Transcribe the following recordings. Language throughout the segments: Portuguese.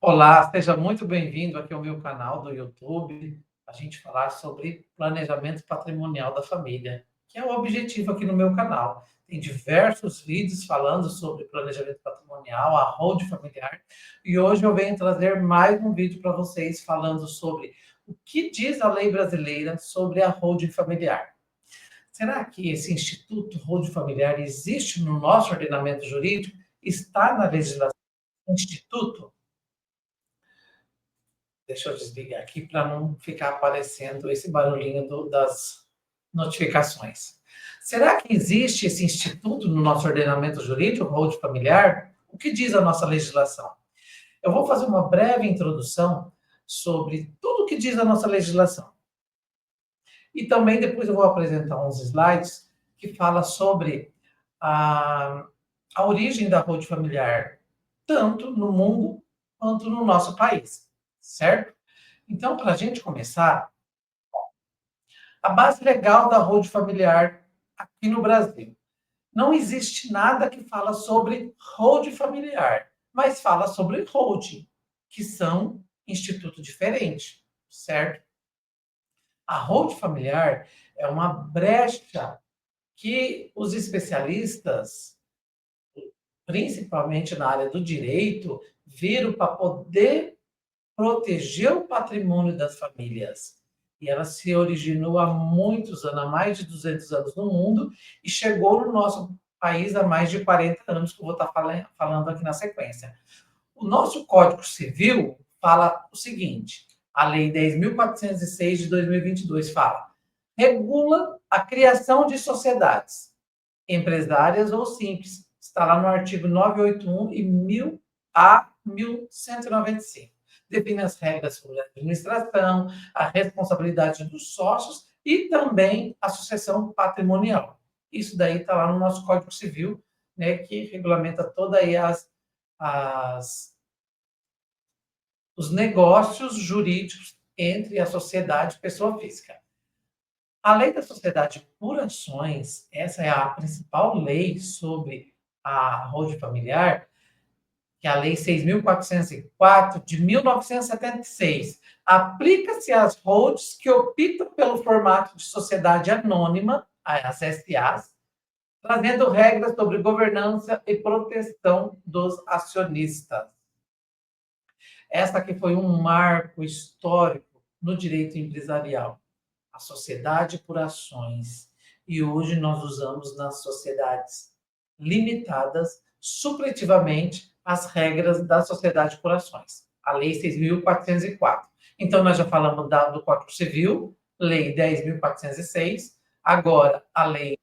Olá, seja muito bem-vindo aqui ao meu canal do YouTube, a gente falar sobre planejamento patrimonial da família, que é o objetivo aqui no meu canal. Tem diversos vídeos falando sobre planejamento patrimonial, a holding familiar, e hoje eu venho trazer mais um vídeo para vocês falando sobre o que diz a lei brasileira sobre a holding familiar. Será que esse instituto holding familiar existe no nosso ordenamento jurídico? Está na legislação do instituto? Deixa eu desligar aqui para não ficar aparecendo esse barulhinho das notificações. Será que existe esse instituto no nosso ordenamento jurídico, holding familiar? O que diz a nossa legislação? Eu vou fazer uma breve introdução sobre tudo o que diz a nossa legislação. E também depois eu vou apresentar uns slides que fala sobre a, a origem da holding familiar, tanto no mundo quanto no nosso país, certo? Então, para a gente começar, a base legal da holding familiar aqui no Brasil. Não existe nada que fala sobre holding familiar, mas fala sobre holding, que são institutos diferentes, certo? A holding familiar é uma brecha que os especialistas, principalmente na área do direito, viram para poder proteger o patrimônio das famílias. E ela se originou há muitos anos, há mais de 200 anos no mundo, e chegou no nosso país há mais de 40 anos, que eu vou estar falando aqui na sequência. O nosso Código Civil fala o seguinte, a Lei 10.406 de 2022 fala, regula a criação de sociedades empresárias ou simples. Está lá no artigo 981 e 1195. Define as regras sobre a administração, a responsabilidade dos sócios e também a sucessão patrimonial. Isso daí está lá no nosso Código Civil, né, que regulamenta toda aí os negócios jurídicos entre a sociedade e pessoa física. A lei da sociedade por ações, essa é a principal lei sobre a holding familiar, que é a Lei 6.404 de 1976. Aplica-se às holdings que optam pelo formato de sociedade anônima, as SAs, trazendo regras sobre governança e proteção dos acionistas. Esta aqui foi um marco histórico no direito empresarial, a sociedade por ações. E hoje nós usamos nas sociedades limitadas, supletivamente, as regras da sociedade por ações, a Lei 6.404. Então, nós já falamos do Código Civil, Lei 10.406, agora a Lei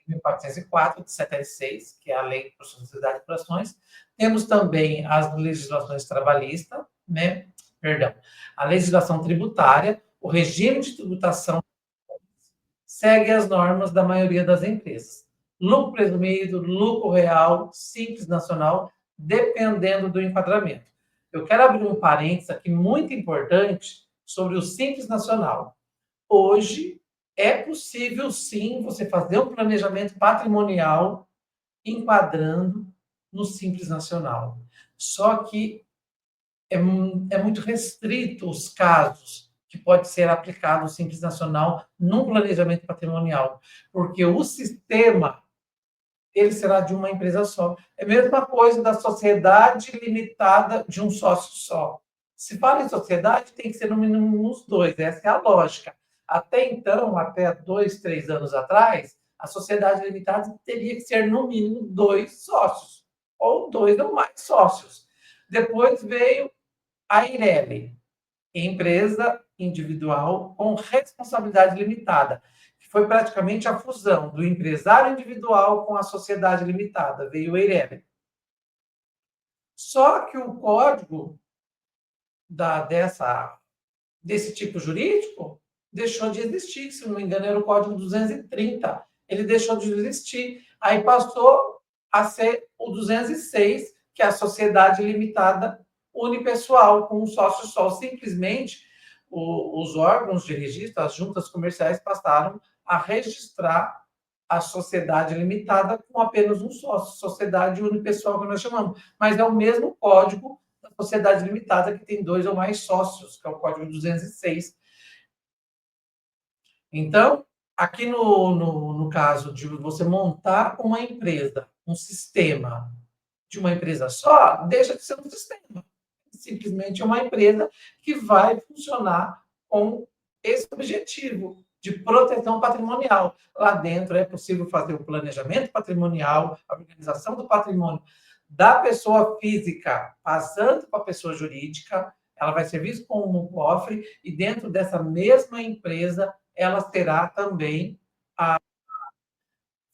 6.404 de 76, que é a Lei de Sociedade por Ações. Temos também as legislações trabalhistas, né? Perdão, a legislação tributária, o regime de tributação segue as normas da maioria das empresas. Lucro presumido, lucro real, simples nacional, dependendo do enquadramento. Eu quero abrir um parênteses aqui muito importante sobre o simples nacional. Hoje é possível sim você fazer um planejamento patrimonial enquadrando no simples nacional. Só que é muito restrito os casos que pode ser aplicado o Simples Nacional no planejamento patrimonial, porque o sistema ele será de uma empresa só. É a mesma coisa da sociedade limitada de um sócio só. Se fala em sociedade, tem que ser no mínimo os dois, essa é a lógica. Até então, até 2, 3 anos atrás, a sociedade limitada teria que ser no mínimo 2 sócios, ou 2 ou mais sócios. Depois veio a Eireli, empresa individual com responsabilidade limitada, que foi praticamente a fusão do empresário individual com a sociedade limitada, veio o Eireli. Só que o código desse tipo jurídico deixou de existir, se não me engano era o código 230, ele deixou de existir, aí passou a ser o 206, que é a sociedade limitada unipessoal, com um sócio só. Simplesmente, os órgãos de registro, as juntas comerciais, passaram a registrar a sociedade limitada com apenas um sócio, sociedade unipessoal, que nós chamamos. Mas é o mesmo código da sociedade limitada que tem 2 ou mais sócios, que é o Código 206. Então, aqui no caso de você montar uma empresa, um sistema de uma empresa só, deixa de ser um sistema. Simplesmente é uma empresa que vai funcionar com esse objetivo de proteção patrimonial. Lá dentro é possível fazer o planejamento patrimonial, a organização do patrimônio da pessoa física, passando para a pessoa jurídica, ela vai ser vista como um cofre, e dentro dessa mesma empresa, ela terá também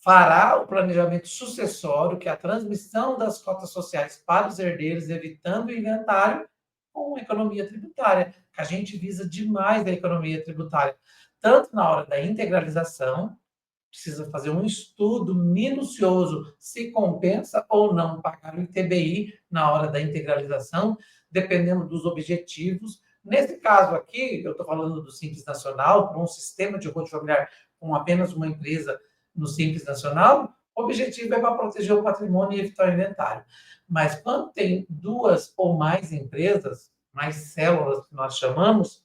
fará o planejamento sucessório, que é a transmissão das cotas sociais para os herdeiros, evitando o inventário, com economia tributária, que a gente visa demais a economia tributária, tanto na hora da integralização, precisa fazer um estudo minucioso se compensa ou não pagar o ITBI na hora da integralização, dependendo dos objetivos. Nesse caso aqui, eu estou falando do Simples Nacional, para um sistema de holding familiar com apenas uma empresa no Simples Nacional, o objetivo é para proteger o patrimônio e evitar o inventário. Mas quando tem 2 ou mais empresas, mais células que nós chamamos,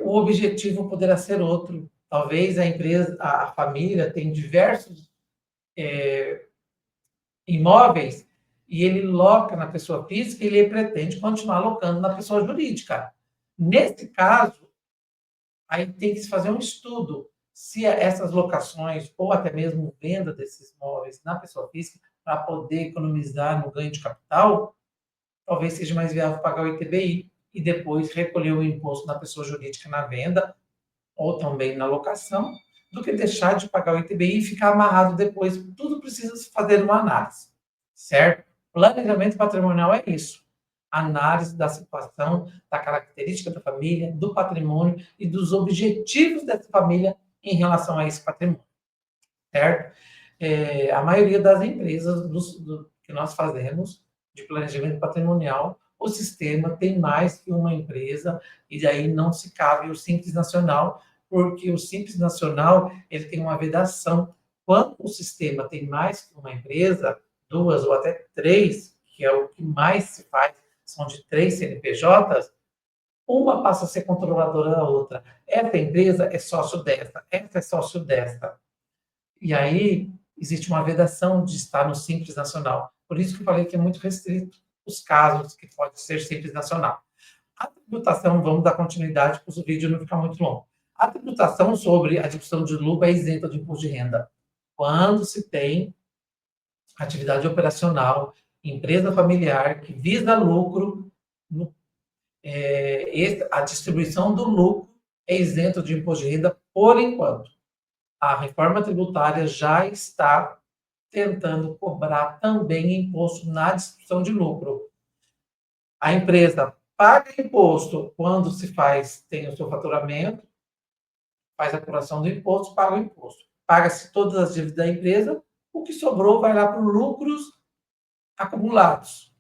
o objetivo poderá ser outro. Talvez a empresa, a família tem diversos imóveis e ele loca na pessoa física e ele pretende continuar locando na pessoa jurídica. Nesse caso, aí tem que se fazer um estudo se essas locações ou até mesmo venda desses imóveis na pessoa física para poder economizar no ganho de capital, talvez seja mais viável pagar o ITBI e depois recolher o imposto da pessoa jurídica na venda ou também na locação, do que deixar de pagar o ITBI e ficar amarrado depois. Tudo precisa se fazer uma análise, certo? Planejamento patrimonial é isso. Análise da situação, da característica da família, do patrimônio e dos objetivos dessa família em relação a esse patrimônio, certo? A maioria das empresas que nós fazemos de planejamento patrimonial, o sistema tem mais que uma empresa e daí não se cabe o Simples Nacional, porque o Simples Nacional ele tem uma vedação. Quando o sistema tem mais que uma empresa, 2 ou até 3, que é o que mais se faz, são de 3 CNPJs, uma passa a ser controladora da outra. Essa empresa é sócio dessa, essa é sócio dessa. E aí existe uma vedação de estar no Simples Nacional. Por isso que eu falei que é muito restrito os casos que pode ser Simples Nacional. A tributação, vamos dar continuidade para o vídeo não ficar muito longo. A tributação sobre a distribuição de lucro é isenta de imposto de renda. Quando se tem atividade operacional, empresa familiar que visa lucro, a distribuição do lucro é isenta de imposto de renda por enquanto. A reforma tributária já está tentando cobrar também imposto na distribuição de lucro. A empresa paga imposto quando tem o seu faturamento, faz a apuração do imposto, paga o imposto. Paga-se todas as dívidas da empresa, o que sobrou vai lá para os lucros acumulados,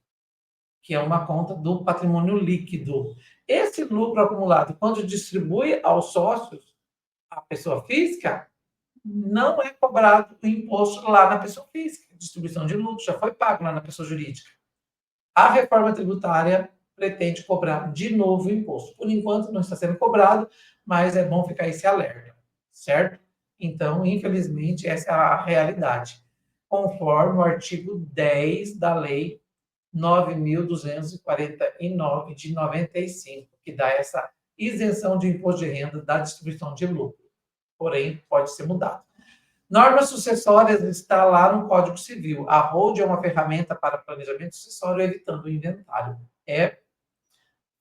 que é uma conta do patrimônio líquido. Esse lucro acumulado, quando distribui aos sócios, a pessoa física, não é cobrado o imposto lá na pessoa física. Distribuição de lucro já foi pago lá na pessoa jurídica. A reforma tributária pretende cobrar de novo o imposto. Por enquanto não está sendo cobrado, mas é bom ficar esse alerta, certo? Então, infelizmente, essa é a realidade, conforme o artigo 10 da Lei 9.249 de 95, que dá essa isenção de imposto de renda da distribuição de lucro. Porém, pode ser mudado. Normas sucessórias está lá no Código Civil. A holding é uma ferramenta para planejamento sucessório, evitando o inventário. É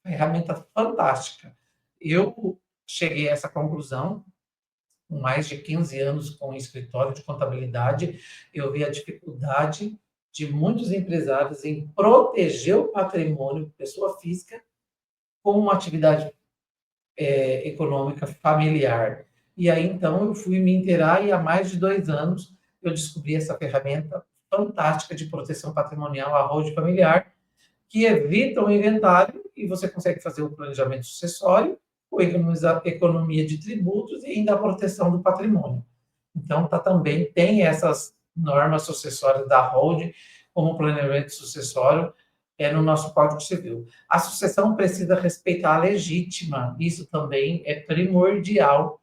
uma ferramenta fantástica. Eu cheguei a essa conclusão com mais de 15 anos com o escritório de contabilidade. Eu vi a dificuldade de muitos empresários em proteger o patrimônio pessoa física com uma atividade econômica familiar. E aí, então, eu fui me inteirar e há mais de 2 anos eu descobri essa ferramenta fantástica de proteção patrimonial, a holding familiar, que evita o inventário e você consegue fazer o planejamento sucessório, ou economia de tributos e ainda a proteção do patrimônio. Então, também tem essas normas sucessórias da holding, como planejamento sucessório, no nosso Código Civil. A sucessão precisa respeitar a legítima, isso também é primordial.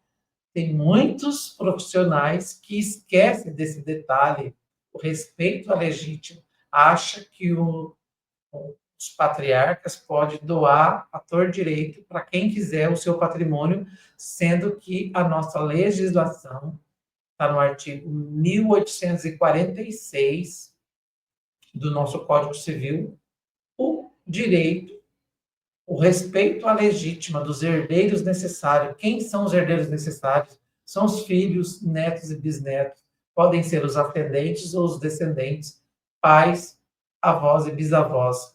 Tem muitos profissionais que esquecem desse detalhe, o respeito à legítima, acha que os patriarcas podem doar a torto direito para quem quiser o seu patrimônio, sendo que a nossa legislação está no artigo 1846 do nosso Código Civil, o direito, o respeito à legítima dos herdeiros necessários. Quem são os herdeiros necessários? São os filhos, netos e bisnetos. Podem ser os ascendentes ou os descendentes, pais, avós e bisavós.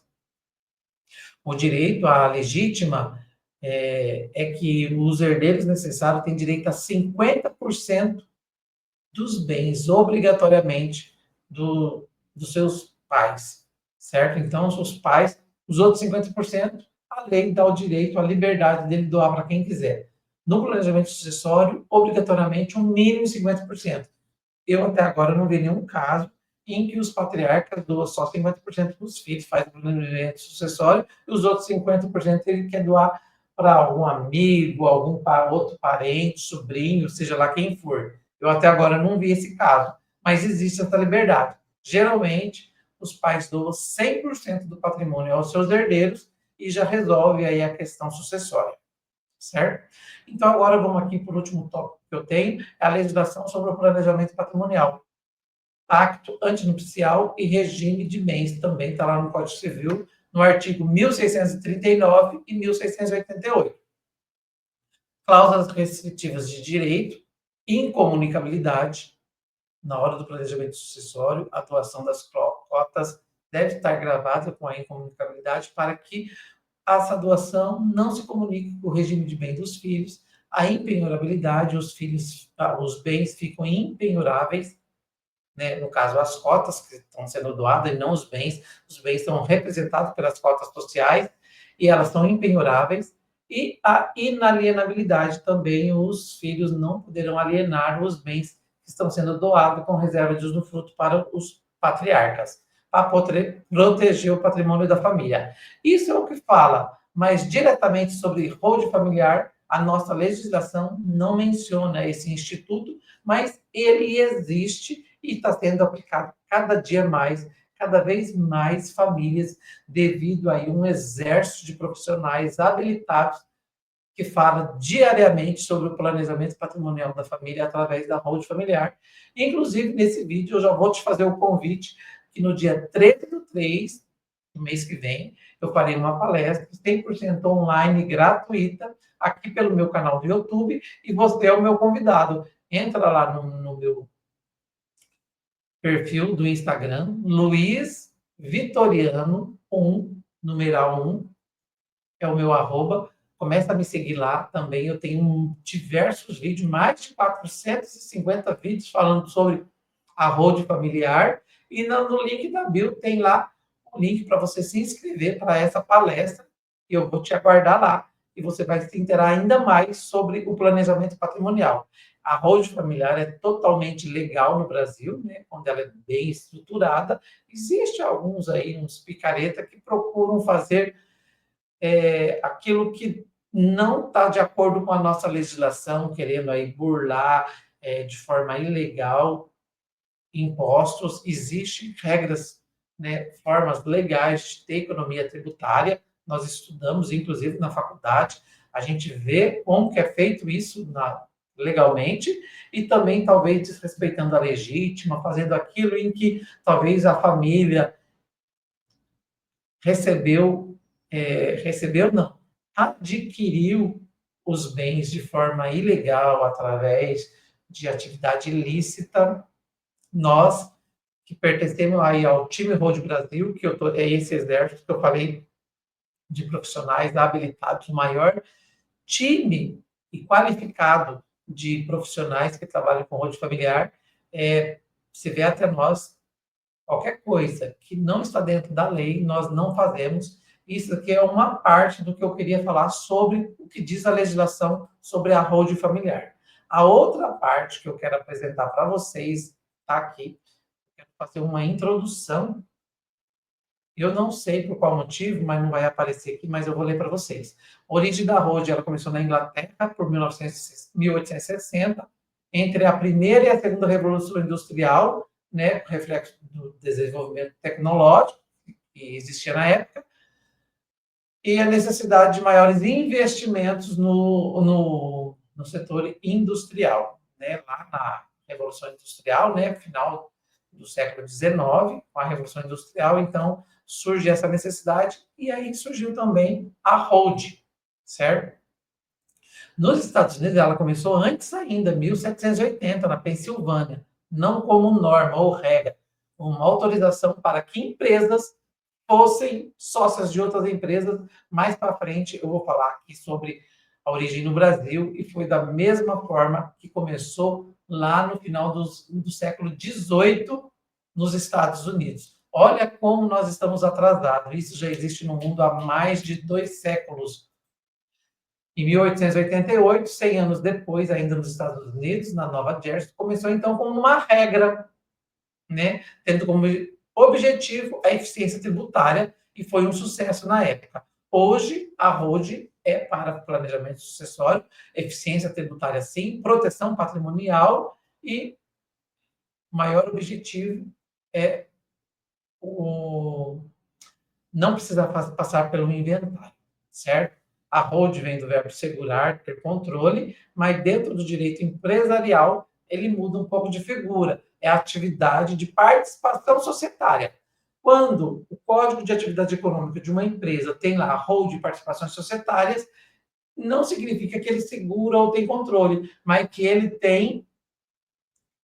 O direito à legítima é que os herdeiros necessários têm direito a 50% dos bens, obrigatoriamente, dos seus pais, certo? Então, os pais, os outros 50%, a lei dá o direito, a liberdade dele doar para quem quiser. No planejamento sucessório, obrigatoriamente, um mínimo de 50%. Eu, até agora, não vi nenhum caso em que os patriarcas doam só 50% dos filhos, faz o planejamento sucessório, e os outros 50% ele quer doar para algum amigo, algum outro parente, sobrinho, seja lá quem for. Eu até agora não vi esse caso, mas existe essa liberdade. Geralmente, os pais doam 100% do patrimônio aos seus herdeiros e já resolve aí a questão sucessória, certo? Então, agora vamos aqui para o último tópico que eu tenho, é a legislação sobre o planejamento patrimonial. Pacto antinupcial e regime de bens, também está lá no Código Civil, no artigo 1639 e 1688. Cláusulas restritivas de direito, incomunicabilidade, na hora do planejamento sucessório, a atuação das cotas deve estar gravada com a incomunicabilidade para que essa doação não se comunique com o regime de bem dos filhos, a impenhorabilidade, os bens ficam impenhoráveis, né? No caso, as cotas que estão sendo doadas e não os bens são representados pelas cotas sociais e elas são impenhoráveis, e a inalienabilidade também, os filhos não poderão alienar os bens que estão sendo doados com reserva de usufruto para os patriarcas, para poder proteger o patrimônio da família. Isso é o que fala, mas diretamente sobre holding familiar, a nossa legislação não menciona esse instituto, mas ele existe e está sendo aplicado cada dia mais, cada vez mais famílias, devido a um exército de profissionais habilitados que fala diariamente sobre o planejamento patrimonial da família através da holding familiar. Inclusive, nesse vídeo, eu já vou te fazer o convite que no dia 13/3, do mês que vem, eu farei uma palestra 100% online, gratuita, aqui pelo meu canal do YouTube, e você é o meu convidado. Entra lá no meu perfil do Instagram, Luiz Vitoriano 1, numeral 1, é o meu arroba. Começa a me seguir lá também. Eu tenho diversos vídeos, mais de 450 vídeos falando sobre a holding familiar. E no link da bio tem lá o link para você se inscrever para essa palestra. E eu vou te aguardar lá. E você vai se inteirar ainda mais sobre o planejamento patrimonial. A holding familiar é totalmente legal no Brasil, né? Quando ela é bem estruturada. Existe alguns aí, uns picareta, que procuram fazer aquilo que não está de acordo com a nossa legislação, querendo aí burlar de forma ilegal impostos. Existem regras, né, formas legais de ter economia tributária. Nós estudamos, inclusive, na faculdade, a gente vê como que é feito isso legalmente, e também talvez desrespeitando a legítima, fazendo aquilo em que talvez a família recebeu não, adquiriu os bens de forma ilegal, através de atividade ilícita. Nós, que pertencemos aí ao time Road Brasil, é esse exército que eu falei de profissionais habilitados, o maior time e qualificado de profissionais que trabalham com road familiar, se vê até nós, qualquer coisa que não está dentro da lei, nós não fazemos. Isso aqui é uma parte do que eu queria falar sobre o que diz a legislação sobre a holding familiar. A outra parte que eu quero apresentar para vocês está aqui. Eu quero fazer uma introdução Eu não sei por qual motivo, mas não vai aparecer aqui, mas eu vou ler para vocês. A origem da Rhodes, ela começou na Inglaterra por 1860, entre a primeira e a segunda revolução industrial, né, reflexo do desenvolvimento tecnológico que existia na época, e a necessidade de maiores investimentos no setor industrial, né, lá na Revolução Industrial, né, final do século XIX, com a Revolução Industrial, então surge essa necessidade, e aí surgiu também a Rhodes, certo? Nos Estados Unidos, ela começou antes ainda, 1780, na Pensilvânia, não como norma ou regra, uma autorização para que empresas fossem sócias de outras empresas. Mais para frente eu vou falar aqui sobre a origem no Brasil, e foi da mesma forma que começou lá no final do século XVIII nos Estados Unidos. Olha como nós estamos atrasados. Isso já existe no mundo há mais de 2 séculos. Em 1888, 100 anos depois, ainda nos Estados Unidos, na Nova Jersey, começou então como uma regra, né, tendo como objetivo a eficiência tributária, e foi um sucesso na época. Hoje, a Rhodes é para planejamento sucessório, eficiência tributária sim, proteção patrimonial, e o maior objetivo é não precisar passar pelo inventário, certo? A Rhodes vem do verbo segurar, ter controle, mas dentro do direito empresarial ele muda um pouco de figura. É a atividade de participação societária. Quando o Código de Atividade Econômica de uma empresa tem lá a Rhodes de participações societárias, não significa que ele segura ou tem controle, mas que ele tem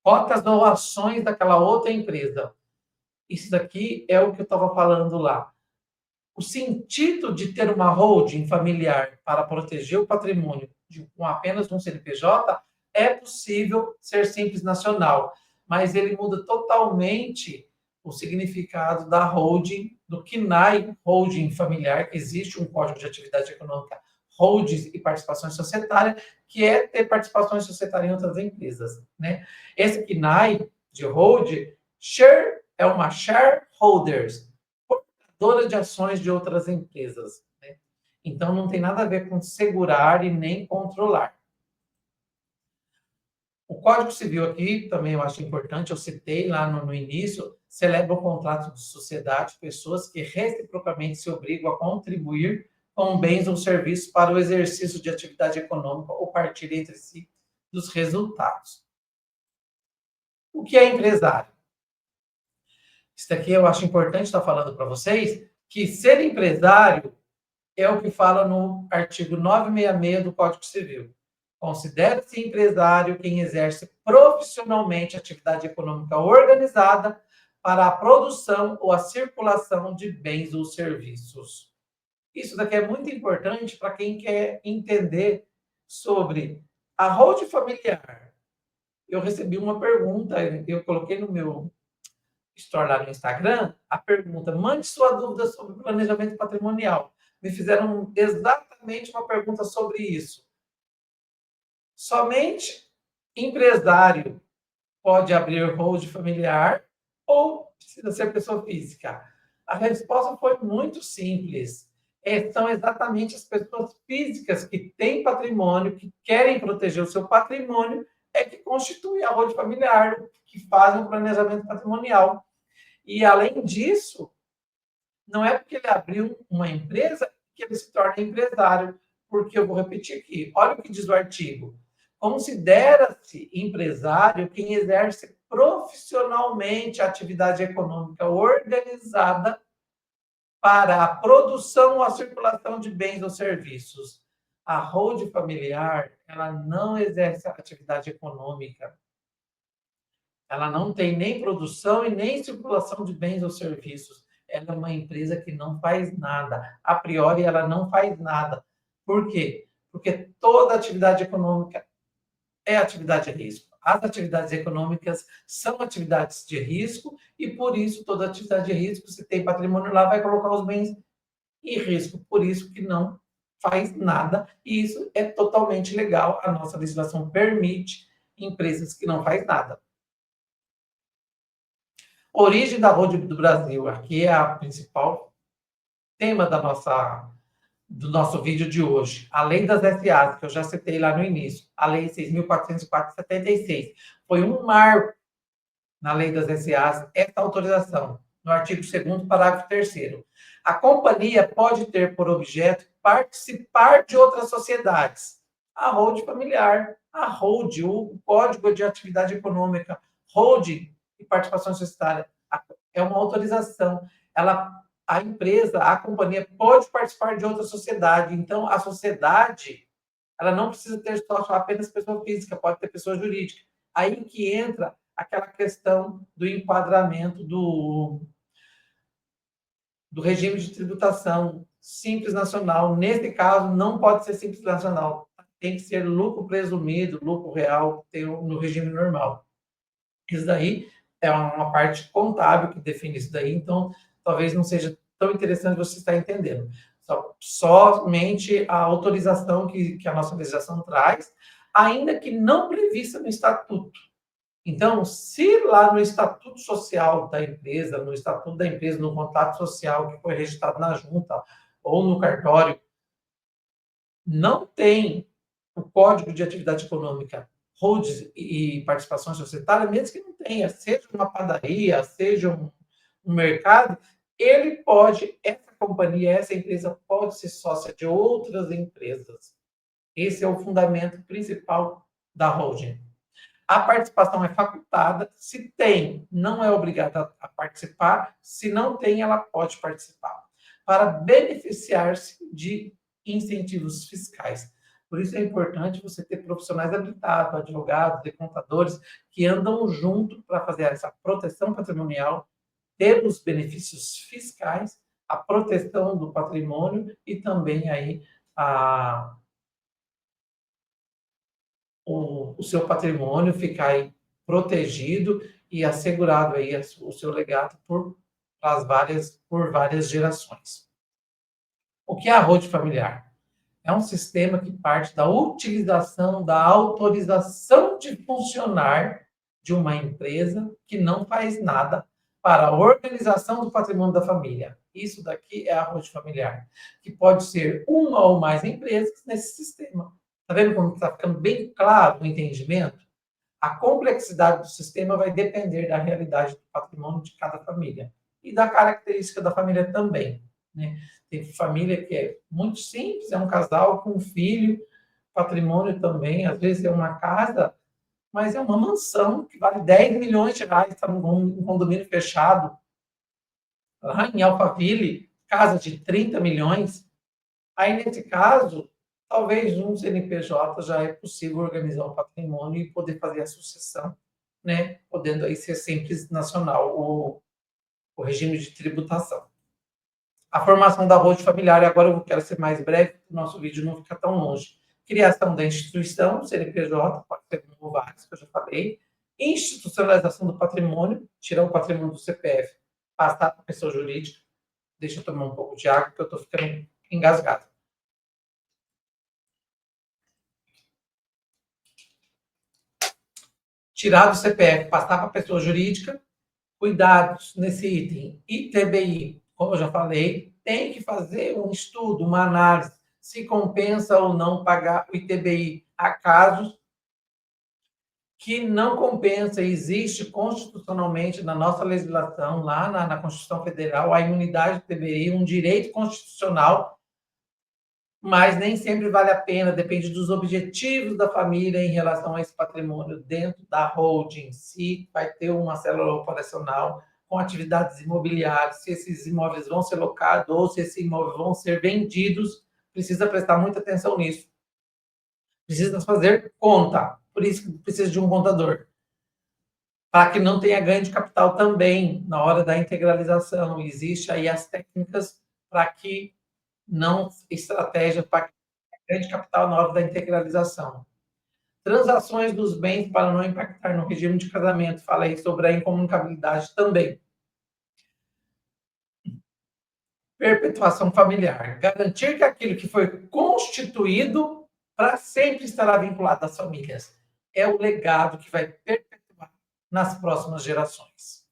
cotas ou ações daquela outra empresa. Isso daqui é o que eu estava falando lá. O sentido de ter uma holding familiar para proteger o patrimônio com apenas um CNPJ é possível ser simples nacional, mas ele muda totalmente o significado da holding, do CNAE, holding familiar. Existe um Código de Atividade Econômica, holdings e participações societárias, que é ter participações societárias em outras empresas, né? Esse CNAE de holding, share é uma shareholders, dona de ações de outras empresas, né? Então, não tem nada a ver com segurar e nem controlar. O Código Civil aqui, também eu acho importante, eu citei lá no início, celebra o contrato de sociedade, pessoas que reciprocamente se obrigam a contribuir com bens ou serviços para o exercício de atividade econômica ou partilha entre si dos resultados. O que é empresário? Isso aqui eu acho importante estar falando para vocês, que ser empresário é o que fala no artigo 966 do Código Civil. Considera-se empresário quem exerce profissionalmente atividade econômica organizada para a produção ou a circulação de bens ou serviços. Isso daqui é muito importante para quem quer entender sobre a holding familiar. Eu recebi uma pergunta, eu coloquei no meu story lá no Instagram, a pergunta: mande sua dúvida sobre planejamento patrimonial. Me fizeram exatamente uma pergunta sobre isso. Somente empresário pode abrir holding familiar ou precisa ser pessoa física? A resposta foi muito simples. São exatamente as pessoas físicas que têm patrimônio, que querem proteger o seu patrimônio, é que constitui a holding familiar, que fazem o planejamento patrimonial. E, além disso, não é porque ele abriu uma empresa que ele se torna empresário, porque eu vou repetir aqui. Olha o que diz o artigo. Considera-se empresário quem exerce profissionalmente a atividade econômica organizada para a produção ou a circulação de bens ou serviços. A holding familiar, ela não exerce a atividade econômica. Ela não tem nem produção e nem circulação de bens ou serviços. Ela é uma empresa que não faz nada. A priori, ela não faz nada. Por quê? Porque toda atividade econômica é atividade de risco. As atividades econômicas são atividades de risco e, por isso, toda atividade de risco, se tem patrimônio lá, vai colocar os bens em risco. Por isso que não faz nada. E isso é totalmente legal. A nossa legislação permite empresas que não faz nada. Origem da holding do Brasil. Aqui é a principal tema do nosso vídeo de hoje. A lei das SAs, que eu já citei lá no início, a lei 6.404 de 76, foi um marco na lei das SAs esta autorização, no artigo 2º, parágrafo 3º. A companhia pode ter por objeto participar de outras sociedades. A holding familiar, a holding, o Código de Atividade Econômica, holding e participação societária, é uma autorização. A empresa, a companhia pode participar de outra sociedade. Então, a sociedade, ela não precisa ter sócio apenas pessoa física, pode ter pessoa jurídica. Aí que entra aquela questão do enquadramento do regime de tributação simples nacional. Nesse caso, não pode ser simples nacional. Tem que ser lucro presumido, lucro real, no regime normal. Isso daí é uma parte contábil que define isso daí, então talvez não seja tão interessante você estar entendendo. Somente a autorização que a nossa legislação traz, ainda que não prevista no estatuto. Então, se lá no estatuto social da empresa, no estatuto da empresa, no contrato social que foi registrado na junta ou no cartório, não tem o Código de Atividade Econômica, holdings e participação societária, mesmo que não tenha, seja uma padaria, seja um mercado, ele pode, essa companhia, essa empresa pode ser sócia de outras empresas. Esse é o fundamento principal da holding. A participação é facultada, se tem, não é obrigada a participar, se não tem, ela pode participar, para beneficiar-se de incentivos fiscais. Por isso é importante você ter profissionais habilitados, advogados e contadores que andam junto para fazer essa proteção patrimonial, ter os benefícios fiscais, a proteção do patrimônio e também aí o seu patrimônio ficar aí protegido e assegurado aí o seu legado por várias gerações. O que é a holding familiar? É um sistema que parte da utilização da autorização de funcionar de uma empresa que não faz nada para a organização do patrimônio da família. Isso daqui é a holding familiar, que pode ser uma ou mais empresas nesse sistema. Está vendo como está ficando bem claro o entendimento? A complexidade do sistema vai depender da realidade do patrimônio de cada família e da característica da família também, né? Tem família que é muito simples, é um casal com um filho, patrimônio também, às vezes é uma casa, mas é uma mansão que vale 10 milhões de reais, está num condomínio fechado, lá em Alphaville, casa de 30 milhões. Aí, nesse caso, talvez um CNPJ já é possível organizar o patrimônio e poder fazer a sucessão, né? Podendo aí ser simples nacional o regime de tributação. A formação da holding familiar, agora eu quero ser mais breve, para o nosso vídeo não ficar tão longe. Criação da instituição, CNPJ, pode ser como vários, que eu já falei. Institucionalização do patrimônio, tirar o patrimônio do CPF, passar para a pessoa jurídica. Deixa eu tomar um pouco de água, porque eu estou ficando engasgado. Tirar do CPF, passar para a pessoa jurídica. Cuidados nesse item. ITBI, como eu já falei, tem que fazer um estudo, uma análise, se compensa ou não pagar o ITBI. Há casos que não compensa, existe constitucionalmente na nossa legislação, lá na Constituição Federal, a imunidade do ITBI, um direito constitucional, mas nem sempre vale a pena, depende dos objetivos da família em relação a esse patrimônio dentro da holding, se vai ter uma célula operacional com atividades imobiliárias, se esses imóveis vão ser locados ou se esses imóveis vão ser vendidos, precisa prestar muita atenção nisso. Precisa fazer conta, por isso que precisa de um contador. Para que não tenha ganho de capital também na hora da integralização. Existe aí as técnicas para que não estratégia para ganho de capital na hora da integralização. Transações dos bens para não impactar no regime de casamento. Falei sobre a incomunicabilidade também. Perpetuação familiar. Garantir que aquilo que foi constituído para sempre estará vinculado às famílias. É o legado que vai perpetuar nas próximas gerações.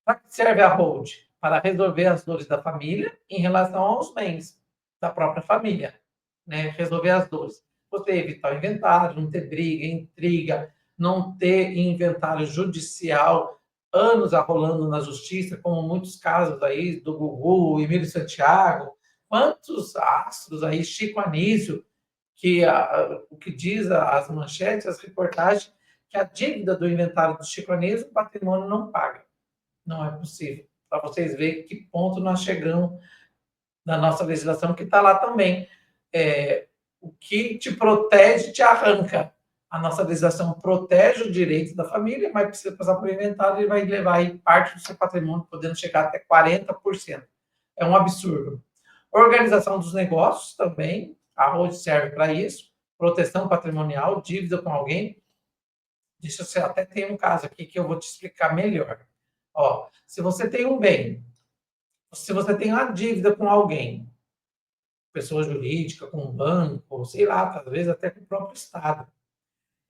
Para que serve a hold? Para resolver as dores da família em relação aos bens da própria família, né? Resolver as dores. Você evitar o inventário, não ter briga, intriga, não ter inventário judicial, anos arrolando na justiça, como muitos casos aí do Gugu, Emílio Santiago, quantos astros aí, Chico Anísio, que o que diz as manchetes, as reportagens, que a dívida do inventário do Chico Anísio, o patrimônio não paga. Não é possível. Para vocês verem que ponto nós chegamos na nossa legislação, que está lá também. O que te protege te arranca. A nossa legislação protege o direito da família, mas precisa passar por inventário e vai levar aí parte do seu patrimônio, podendo chegar até 40%. É um absurdo. Organização dos negócios também, a ROD serve para isso, proteção patrimonial, dívida com alguém. Deixa eu até ter um caso aqui que eu vou te explicar melhor. Ó, se você tem um bem, se você tem uma dívida com alguém, pessoa jurídica, com um banco, sei lá, às vezes até com o próprio Estado,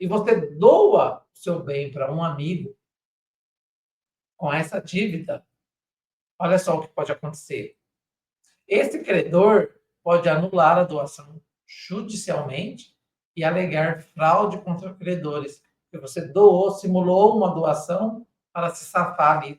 e você doa o seu bem para um amigo com essa dívida, olha só o que pode acontecer. Esse credor pode anular a doação judicialmente e alegar fraude contra credores, porque você doou, simulou uma doação para se safar ali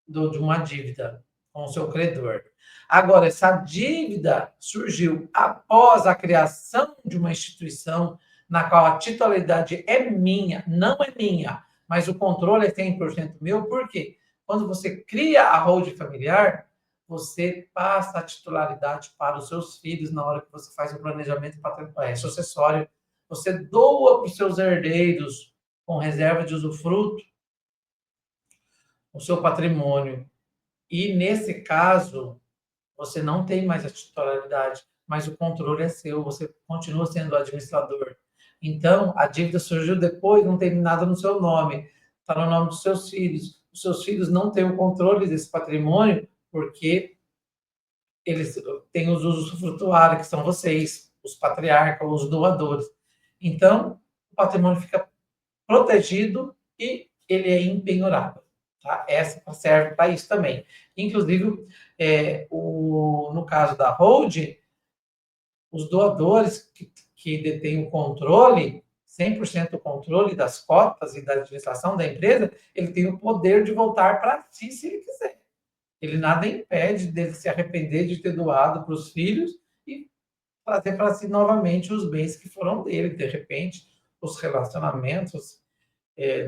de uma dívida com o seu credor. Agora, essa dívida surgiu após a criação de uma instituição na qual a titularidade é minha, não é minha, mas o controle é 100% meu. Por quê? Quando você cria a holding familiar, você passa a titularidade para os seus filhos na hora que você faz o planejamento sucessório. Você doa para os seus herdeiros com reserva de usufruto o seu patrimônio. E, nesse caso, você não tem mais a titularidade, mas o controle é seu, você continua sendo o administrador. Então, a dívida surgiu depois, não tem nada no seu nome, está no nome dos seus filhos. Os seus filhos não têm o controle desse patrimônio, porque eles têm os usufrutuários, que são vocês, os patriarcas, os doadores. Então, o patrimônio fica protegido e ele é impenhorável. Tá? Essa serve para isso também. Inclusive, no caso da hold, os doadores que detêm o controle, 100% do controle das cotas e da administração da empresa, ele tem o poder de voltar para si, se ele quiser. Ele nada impede dele se arrepender de ter doado para os filhos e trazer para si novamente os bens que foram dele. De repente, os relacionamentos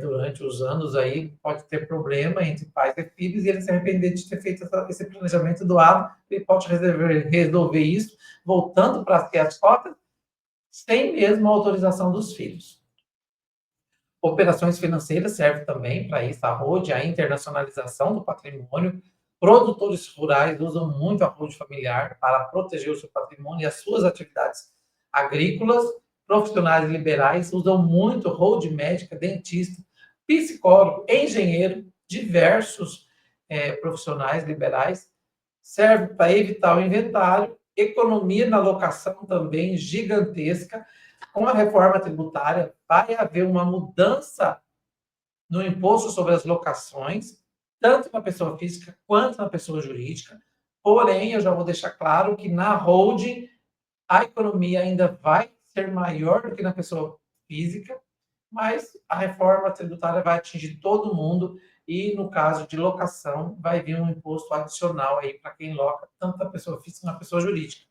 durante os anos aí pode ter problema entre pais e filhos, e ele se arrepender de ter feito esse planejamento doado, ele pode resolver isso, voltando para as cotas, sem mesmo a autorização dos filhos. Operações financeiras servem também para isso, a ROD, a internacionalização do patrimônio. Produtores rurais usam muito a ROD familiar para proteger o seu patrimônio e as suas atividades agrícolas. Profissionais liberais usam muito hold médica, dentista, psicólogo, engenheiro, diversos profissionais liberais. Serve para evitar o inventário, economia na locação também gigantesca. Com a reforma tributária, vai haver uma mudança no imposto sobre as locações, tanto na pessoa física quanto na pessoa jurídica. Porém, eu já vou deixar claro que na holding a economia ainda vai ser maior do que na pessoa física, mas a reforma tributária vai atingir todo mundo e, no caso de locação, vai vir um imposto adicional aí para quem loca, tanto na pessoa física quanto na pessoa jurídica.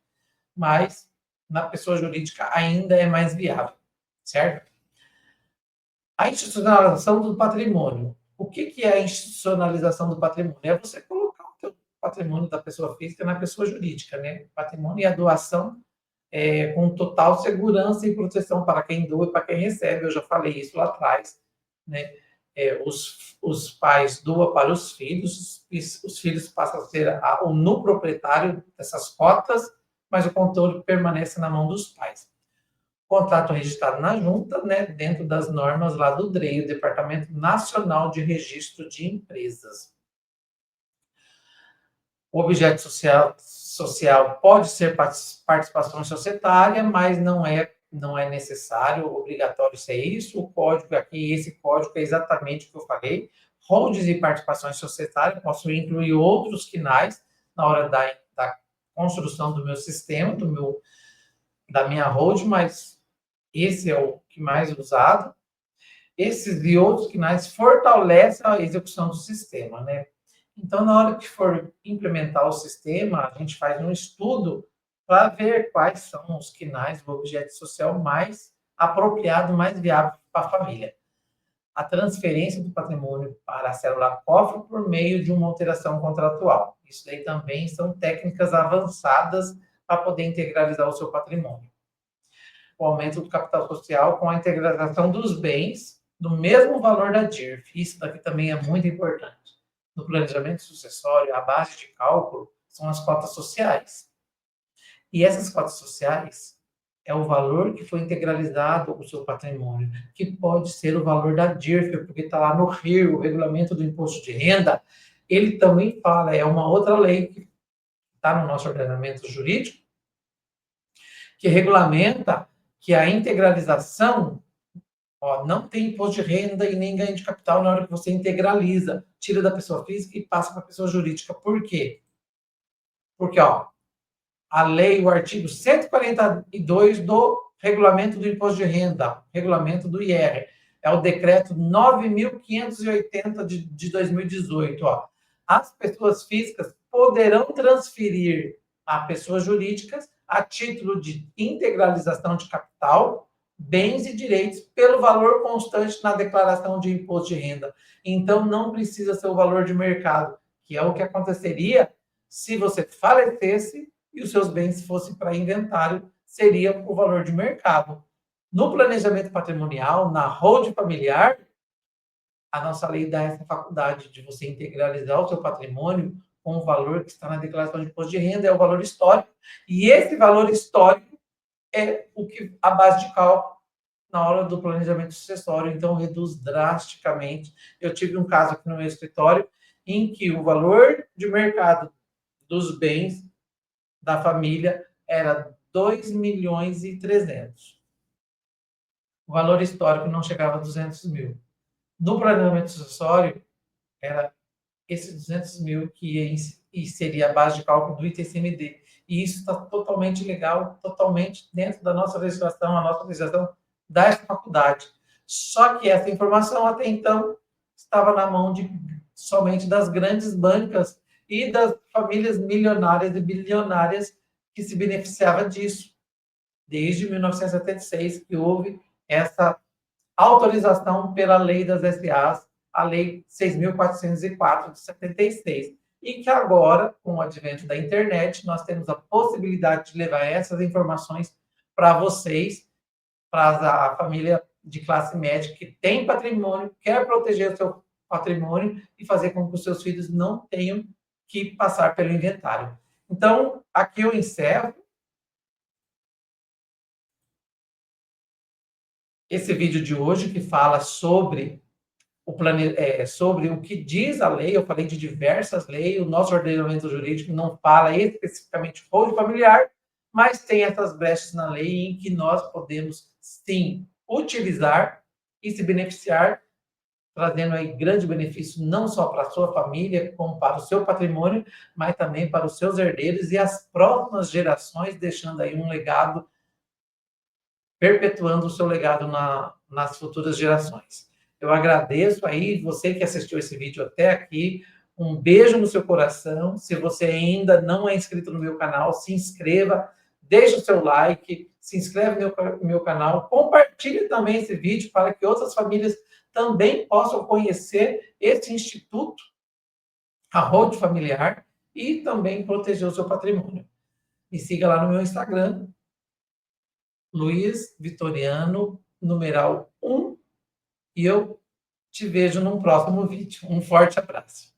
Mas na pessoa jurídica ainda é mais viável, certo? A institucionalização do patrimônio. O que é a institucionalização do patrimônio? É você colocar o seu patrimônio da pessoa física na pessoa jurídica, né? Patrimônio e a doação com total segurança e proteção para quem doa e para quem recebe. Eu já falei isso lá atrás, né? Os pais doam para os filhos passam a ser o no proprietário dessas cotas, mas o controle permanece na mão dos pais. Contrato registrado na junta, né, dentro das normas lá do DREI, o Departamento Nacional de Registro de Empresas. O objeto social pode ser participação societária, mas não é necessário, obrigatório ser isso. O código aqui, esse código é exatamente o que eu falei, holdings e participações societárias, posso incluir outros quinais na hora da construção do meu sistema, da minha holding, mas esse é o que mais usado. Esses e outros quinais fortalecem a execução do sistema, né? Então, na hora que for implementar o sistema, a gente faz um estudo para ver quais são os quinais do objeto social mais apropriado, mais viável para a família. A transferência do patrimônio para a célula cofre por meio de uma alteração contratual. Isso daí também são técnicas avançadas para poder integralizar o seu patrimônio. O aumento do capital social com a integralização dos bens do mesmo valor da DIRF. Isso daqui também é muito importante. No planejamento sucessório, a base de cálculo são as cotas sociais. E essas cotas sociais é o valor que foi integralizado o seu patrimônio, que pode ser o valor da DIRF, porque está lá no RIR, o Regulamento do Imposto de Renda, ele também fala, é uma outra lei que está no nosso ordenamento jurídico, que regulamenta que a integralização, não tem imposto de renda e nem ganho de capital na hora que você integraliza, tira da pessoa física e passa para a pessoa jurídica. Por quê? Porque, a lei, o artigo 142 do Regulamento do Imposto de Renda, Regulamento do IR, é o decreto 9.580 de 2018. As pessoas físicas poderão transferir a pessoas jurídicas a título de integralização de capital, bens e direitos pelo valor constante na declaração de imposto de renda. Então, não precisa ser o valor de mercado, que é o que aconteceria se você falecesse e os seus bens fossem para inventário, seria o valor de mercado. No planejamento patrimonial, na holding familiar, a nossa lei dá essa faculdade de você integralizar o seu patrimônio com o valor que está na declaração de imposto de renda, é o valor histórico, e esse valor histórico é o que a base de cálculo na hora do planejamento sucessório, então reduz drasticamente. Eu tive um caso aqui no meu escritório em que o valor de mercado dos bens da família era 2 milhões e 300. O valor histórico não chegava a 200 mil. No planejamento sucessório, era esses 200 mil que seria a base de cálculo do ITCMD. E isso está totalmente legal, totalmente dentro da nossa legislação, a nossa legislação dá essa faculdade. Só que essa informação, até então, estava na mão somente das grandes bancas e das famílias milionárias e bilionárias que se beneficiavam disso. Desde 1976, que houve essa autorização pela lei das SAs, a lei 6.404 de 76, e que agora, com o advento da internet, nós temos a possibilidade de levar essas informações para vocês, para a família de classe média que tem patrimônio, quer proteger o seu patrimônio e fazer com que os seus filhos não tenham que passar pelo inventário. Então, aqui eu encerro esse vídeo de hoje, que fala sobre sobre o que diz a lei. Eu falei de diversas leis, o nosso ordenamento jurídico não fala especificamente holding familiar, mas tem essas brechas na lei em que nós podemos, sim, utilizar e se beneficiar, trazendo aí grande benefício não só para a sua família, como para o seu patrimônio, mas também para os seus herdeiros e as próximas gerações, deixando aí um legado, perpetuando o seu legado nas futuras gerações. Eu agradeço aí você que assistiu esse vídeo até aqui. Um beijo no seu coração. Se você ainda não é inscrito no meu canal, se inscreva, deixe o seu like, se inscreve no meu canal, compartilhe também esse vídeo para que outras famílias também possam conhecer esse instituto, a holding familiar, e também proteger o seu patrimônio. Me siga lá no meu Instagram, Luiz Vitoriano, numeral 1, e eu te vejo num próximo vídeo. Um forte abraço.